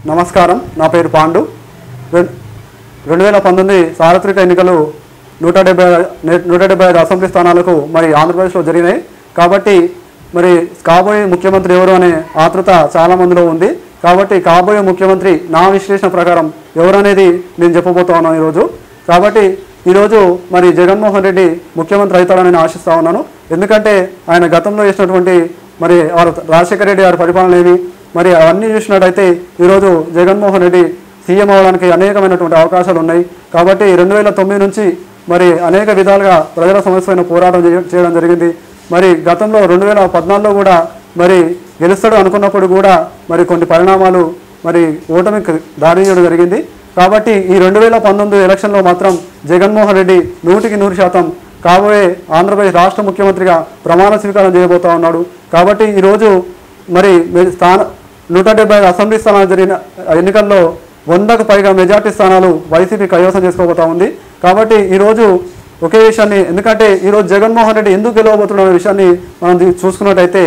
నమస్కారం. నా పేరు పాండు. 2019 సార్వత్రిక ఎన్నికలు 175 అసెంబ్లీ స్థానాలకు మరి ఆంధ్రప్రదేశ్లో జరిగినాయి. కాబట్టి మరి కాబోయే ముఖ్యమంత్రి ఎవరు అనే ఆతృత చాలా మందిలో ఉంది. కాబట్టి కాబోయే ముఖ్యమంత్రి నా విశ్లేషణ ప్రకారం ఎవరు అనేది నేను చెప్పబోతా ఉన్నాను ఈరోజు. కాబట్టి ఈరోజు మరి జగన్మోహన్ రెడ్డి ముఖ్యమంత్రి అవుతారని నేను ఆశిస్తూ ఉన్నాను. ఎందుకంటే ఆయన గతంలో చేసినటువంటి మరి వారు రాజశేఖర రెడ్డి గారి పరిపాలన ఏమి మరి అవన్నీ చూసినట్టయితే ఈరోజు జగన్మోహన్ రెడ్డి సీఎం అవడానికి అనేకమైనటువంటి అవకాశాలు ఉన్నాయి. కాబట్టి 2009 నుంచి మరి అనేక విధాలుగా ప్రజల సమస్యలైన పోరాటం చేయడం జరిగింది. మరి గతంలో 2014లో కూడా మరి గెలుస్తాడు అనుకున్నప్పుడు కూడా మరి కొన్ని పరిణామాలు మరి ఓటమికి దారితీయడం జరిగింది. కాబట్టి ఈ 2019 ఎలక్షన్లో మాత్రం జగన్మోహన్ రెడ్డి 100% కాబోయే ఆంధ్రప్రదేశ్ రాష్ట్ర ముఖ్యమంత్రిగా ప్రమాణ స్వీకారం చేయబోతా ఉన్నాడు. కాబట్టి ఈరోజు మరి 175 అసెంబ్లీ స్థానాలు జరిగిన ఎన్నికల్లో 100కు పైగా మెజార్టీ స్థానాలు వైసీపీ కైవసం చేసుకోబోతా ఉంది. కాబట్టి ఈరోజు ఒకే విషయాన్ని, ఎందుకంటే ఈరోజు జగన్మోహన్ రెడ్డి ఎందుకు గెలవబోతున్న విషయాన్ని మనం చూసుకున్నట్టయితే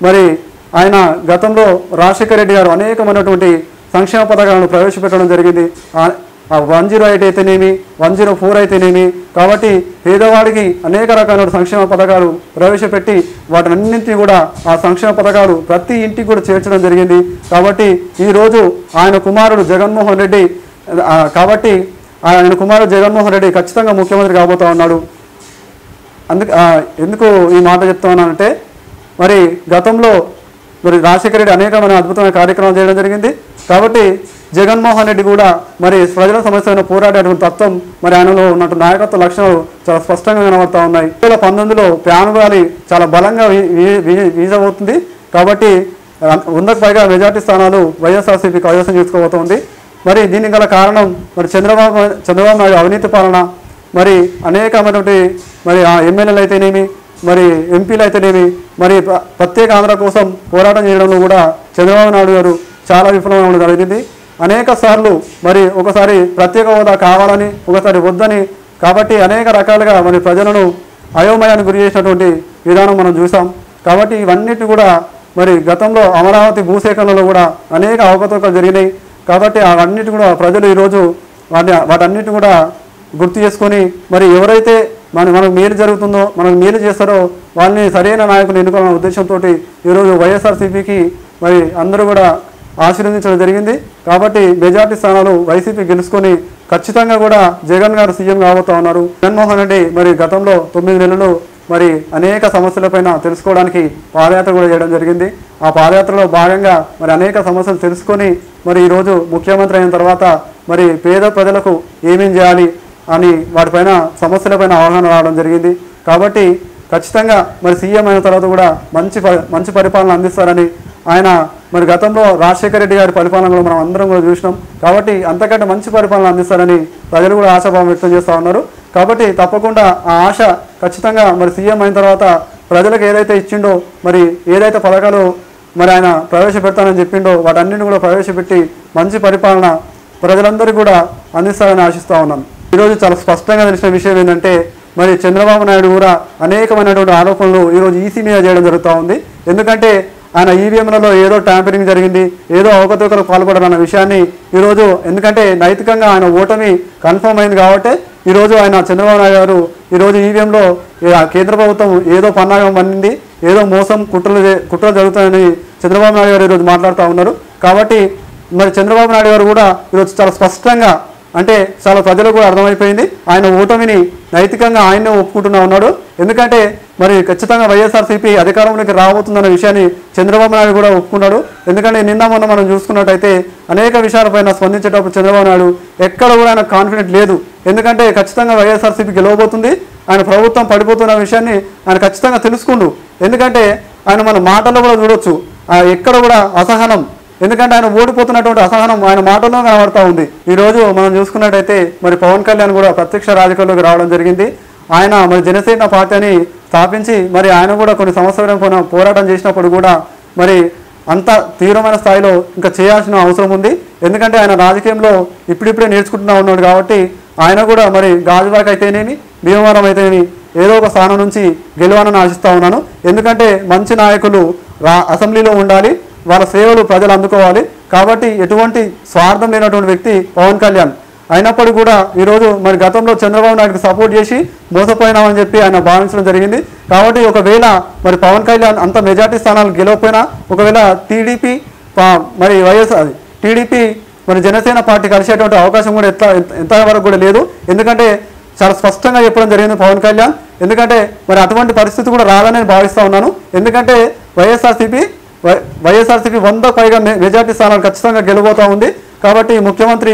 మరి ఆయన గతంలో రాజశేఖర రెడ్డి గారు అనేకమైనటువంటి సంక్షేమ పథకాలను ప్రవేశపెట్టడం జరిగింది. 108 అయితేనేమి, 104 అయితేనేమి. కాబట్టి పేదవాడికి అనేక రకాల సంక్షేమ పథకాలు ప్రవేశపెట్టి వాటినన్నింటినీ కూడా ఆ సంక్షేమ పథకాలు ప్రతి ఇంటికి కూడా చేర్చడం జరిగింది. కాబట్టి ఈరోజు ఆయన కుమారుడు జగన్మోహన్ రెడ్డి ఖచ్చితంగా ముఖ్యమంత్రి కాబోతా ఉన్నాడు. ఎందుకు ఈ మాట చెప్తా ఉన్నానంటే మరి గతంలో మరి రాజశేఖర రెడ్డి అనేకమైన అద్భుతమైన కార్యక్రమాలు చేయడం జరిగింది. కాబట్టి జగన్మోహన్ రెడ్డి కూడా మరి ప్రజల సమస్యలను పోరాడేటువంటి తత్వం మరి ఆయనలో ఉన్నట్టు నాయకత్వ లక్షణాలు చాలా స్పష్టంగా కనబడతా ఉన్నాయి. 2019లో ప్యాను గాలి చాలా బలంగా వీజవుతుంది. కాబట్టి 100కు పైగా మెజార్టీ స్థానాలు వైఎస్ఆర్సీపీ కైవసం చేసుకోబోతోంది. మరి దీనికి గల కారణం మరి చంద్రబాబు నాయుడు అవినీతి పాలన, మరి అనేకమైనటువంటి మరి ఎమ్మెల్యేలు అయితేనేమి, మరి ఎంపీలు అయితేనేమి, మరి ప్రత్యేక ఆంధ్ర కోసం పోరాటం చేయడంలో కూడా చంద్రబాబు నాయుడు గారు చాలా విఫలమవడం జరిగింది. అనేక సార్లు మరి ఒకసారి ప్రత్యేక హోదా కావాలని, ఒకసారి వద్దని, కాబట్టి అనేక రకాలుగా మరి ప్రజలను అయోమయానికి గురి చేసినటువంటి విధానం మనం చూసాం. కాబట్టి ఇవన్నిటిని కూడా మరి గతంలో అమరావతి భూసేకరణలో కూడా అనేక అవకతవకలు జరిగినాయి. కాబట్టి అవన్నిటి కూడా ప్రజలు ఈరోజు వాటన్నిటిని కూడా గుర్తు చేసుకొని మరి ఎవరైతే మనకు మేలు జరుగుతుందో, మనకు మేలు చేస్తారో వాళ్ళని సరైన నాయకులు ఎన్నుకోవాలనే ఉద్దేశంతో ఈరోజు వైఎస్ఆర్సీపీకి మరి అందరూ కూడా ఆశీర్వదించడం జరిగింది. కాబట్టి మెజార్టీ స్థానాలు వైసీపీ గెలుచుకొని ఖచ్చితంగా కూడా జగన్ గారు సీఎం కాబోతా ఉన్నారు. జగన్మోహన్ రెడ్డి మరి గతంలో 9 నెలలు మరి అనేక సమస్యలపైన తెలుసుకోవడానికి పాదయాత్ర కూడా చేయడం జరిగింది. ఆ పాదయాత్రలో భాగంగా మరి అనేక సమస్యలు తెలుసుకొని మరి ఈరోజు ముఖ్యమంత్రి అయిన తర్వాత మరి పేద ప్రజలకు ఏమేం చేయాలి అని వాటిపైన సమస్యలపైన అవగాహన రావడం జరిగింది. కాబట్టి ఖచ్చితంగా మరి సీఎం అయిన తర్వాత కూడా మంచి పరిపాలన అందిస్తారని, ఆయన మరి గతంలో రాజశేఖర రెడ్డి గారి పరిపాలనలో మనం అందరం కూడా చూసినాం. కాబట్టి అంతకంటే మంచి పరిపాలన అందిస్తారని ప్రజలు కూడా ఆశాభావం వ్యక్తం చేస్తూ ఉన్నారు. కాబట్టి తప్పకుండా ఆ ఆశ ఖచ్చితంగా మరి సీఎం అయిన తర్వాత ప్రజలకు ఏదైతే ఇచ్చిండో, మరి ఏదైతే పథకాలు మరి ఆయన ప్రవేశపెడతానని చెప్పిండో వాటన్నిటిని కూడా ప్రవేశపెట్టి మంచి పరిపాలన ప్రజలందరికీ కూడా అందిస్తారని ఆశిస్తూ ఉన్నాను. ఈరోజు చాలా స్పష్టంగా తెలిసిన విషయం ఏంటంటే మరి చంద్రబాబు నాయుడు కూడా అనేకమైనటువంటి ఆరోపణలు ఈరోజు ఈసీ మీద చేయడం జరుగుతూ ఉంది. ఎందుకంటే ఆయన ఈవీఎంలలో ఏదో ట్యాంపరింగ్ జరిగింది, ఏదో అవకతవకలు పాల్పడాలన్న విషయాన్ని ఈరోజు, ఎందుకంటే నైతికంగా ఆయన ఓటమి కన్ఫర్మ్ అయింది కాబట్టి ఈరోజు ఆయన చంద్రబాబు నాయుడు గారు ఈరోజు ఈవీఎంలో కేంద్ర ప్రభుత్వం ఏదో పన్నాగం పన్నింది, ఏదో మోసం కుట్రలు జరుగుతాయని చంద్రబాబు నాయుడు గారు ఈరోజు మాట్లాడుతూ ఉన్నారు. కాబట్టి మరి చంద్రబాబు నాయుడు గారు కూడా ఈరోజు చాలా స్పష్టంగా, అంటే చాలా ప్రజలకు కూడా అర్థమైపోయింది ఆయన ఓటమిని నైతికంగా ఆయనే ఒప్పుకుంటున్నా ఉన్నాడు. ఎందుకంటే మరి ఖచ్చితంగా వైఎస్ఆర్సీపీ అధికారంలోకి రాబోతుందన్న విషయాన్ని చంద్రబాబు నాయుడు కూడా ఒప్పుకున్నాడు. ఎందుకంటే నిన్న మొన్న మనం చూసుకున్నట్టయితే అనేక విషయాలపైన స్పందించేటప్పుడు చంద్రబాబు నాయుడు ఎక్కడ కూడా ఆయన కాన్ఫిడెంట్ లేదు. ఎందుకంటే ఖచ్చితంగా వైఎస్ఆర్సీపీ గెలవబోతుంది, ఆయన ప్రభుత్వం పడిపోతున్న విషయాన్ని ఆయన ఖచ్చితంగా తెలుసుకుండు. ఎందుకంటే ఆయన మన మాటల్లో కూడా చూడొచ్చు ఎక్కడ కూడా అసహనం, ఎందుకంటే ఆయన ఓడిపోతున్నటువంటి అసహనం ఆయన మాటల్లో కనబడతా ఉంది. ఈరోజు మనం చూసుకున్నట్టయితే మరి పవన్ కళ్యాణ్ కూడా ప్రత్యక్ష రాజకీయాల్లోకి రావడం జరిగింది. ఆయన మరి జనసేన పార్టీని స్థాపించి మరి ఆయన కూడా కొన్ని సంవత్సరాల పోరాటం చేసినప్పుడు కూడా మరి అంత తీవ్రమైన స్థాయిలో ఇంకా చేయాల్సిన అవసరం ఉంది. ఎందుకంటే ఆయన రాజకీయంలో ఇప్పుడిప్పుడే నేర్చుకుంటున్నా ఉన్నాడు. కాబట్టి ఆయన కూడా మరి గాజువాక అయితేనేమి, భీమవరం అయితేనేమి ఏదో ఒక స్థానం నుంచి గెలవాలని ఆశిస్తూ ఉన్నాను. ఎందుకంటే మంచి నాయకులు అసెంబ్లీలో ఉండాలి, వాళ్ళ సేవలు ప్రజలు అందుకోవాలి. కాబట్టి ఎటువంటి స్వార్థం లేనటువంటి వ్యక్తి పవన్ కళ్యాణ్. అయినప్పటికీ కూడా ఈరోజు మరి గతంలో చంద్రబాబు నాయుడుకి సపోర్ట్ చేసి మోసపోయినామని చెప్పి ఆయన భావించడం జరిగింది. కాబట్టి ఒకవేళ మరి పవన్ కళ్యాణ్ అంత మెజార్టీ స్థానాలు గెలవకపోయినా ఒకవేళ టీడీపీ మరి వైఎస్ఆర్ టీడీపీ మరి జనసేన పార్టీ కలిసేటువంటి అవకాశం కూడా ఎంతవరకు కూడా లేదు. ఎందుకంటే చాలా స్పష్టంగా చెప్పడం జరిగింది పవన్ కళ్యాణ్. ఎందుకంటే మరి అటువంటి పరిస్థితి కూడా రాదని భావిస్తూ ఉన్నాను. ఎందుకంటే వైఎస్ఆర్సీపీ 100 పైగా మెజార్టీ స్థానాలు ఖచ్చితంగా గెలబోతూ ఉంది. కాబట్టి ముఖ్యమంత్రి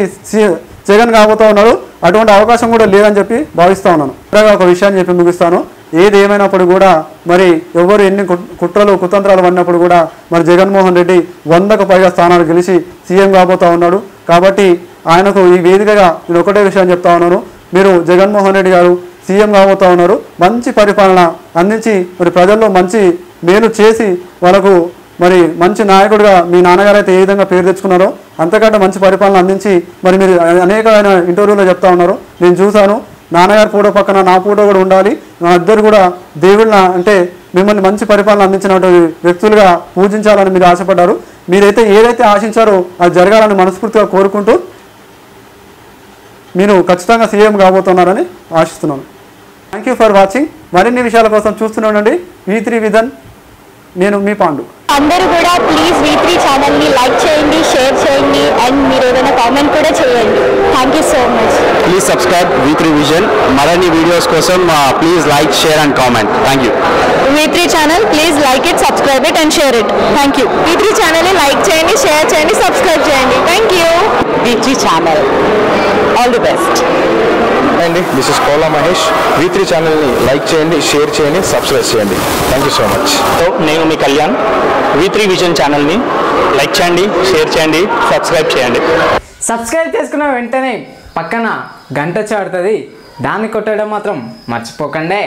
జగన్ కాబోతూ ఉన్నాడు. అటువంటి అవకాశం కూడా లేదని చెప్పి భావిస్తూ ఉన్నాను. ఒక విషయాన్ని చెప్పి ముగిస్తాను. ఏది ఏమైనప్పుడు కూడా మరి ఎవరు ఎన్ని కుట్రలు కుతంత్రాలు పడినప్పుడు కూడా మరి జగన్మోహన్ రెడ్డి 100కు పైగా స్థానాలు గెలిచి సీఎం కాబోతూ ఉన్నాడు. కాబట్టి ఆయనకు ఈ వేదికగా నేను ఒకటే విషయం చెప్తా ఉన్నాను. మీరు జగన్మోహన్ రెడ్డి గారు సీఎం కాబోతూ ఉన్నారు. మంచి పరిపాలన అందించి మరి ప్రజల్లో మంచి మేలు చేసి వాళ్ళకు మరి మంచి నాయకుడిగా మీ నాన్నగారు అయితే ఏ విధంగా పేరు తెచ్చుకున్నారో అంతకంటే మంచి పరిపాలన అందించి మరి మీరు అనేకమైన ఇంటర్వ్యూలో చెప్తా ఉన్నారు. నేను చూశాను. నాన్నగారి ఫోటో పక్కన నా ఫోటో కూడా ఉండాలి. మా ఇద్దరు కూడా దేవుళ్ళ అంటే మిమ్మల్ని మంచి పరిపాలన అందించినటువంటి వ్యక్తులుగా పూజించాలని మీరు ఆశపడ్డారు. మీరైతే ఏదైతే ఆశించారో అది జరగాలని మనస్ఫూర్తిగా కోరుకుంటూ మీరు ఖచ్చితంగా సీఎం కాబోతున్నారని ఆశిస్తున్నాను. Thank you for watching. మరిన్ని విషయాల కోసం చూస్తూనే ఉండండి V3 విజన్. నేను మీ పాండు. అందరూ కూడా ప్లీజ్ V3 ఛానల్ని లైక్ చేయండి, షేర్ చేయండి అండ్ మీరు ఏదైనా కామెంట్ కూడా చేయండి. Thank you so much. Please subscribe V3 vision. మరిన్ని వీడియోస్ కోసం please like, share and comment. Thank you. V3 channel please like it, subscribe it and share it. Thank you. V3 ఛానల్ని like చేయండి, share చేయండి, subscribe చేయండి. Thank you. V3 channel all the best. అండి this is Kola Mahesh. V3 ఛానల్ని like చేయండి, share చేయండి, subscribe చేయండి. Thank you so much. నేను మీ కళ్యాణ్. V3 విజన్ ఛానల్ని లైక్ చేయండి, షేర్ చేయండి, సబ్స్క్రైబ్ చేయండి. సబ్స్క్రైబ్ చేసుకున్న వెంటనే పక్కన గంట చాడుతుంది, దాన్ని కొట్టడం మాత్రం మర్చిపోకండి.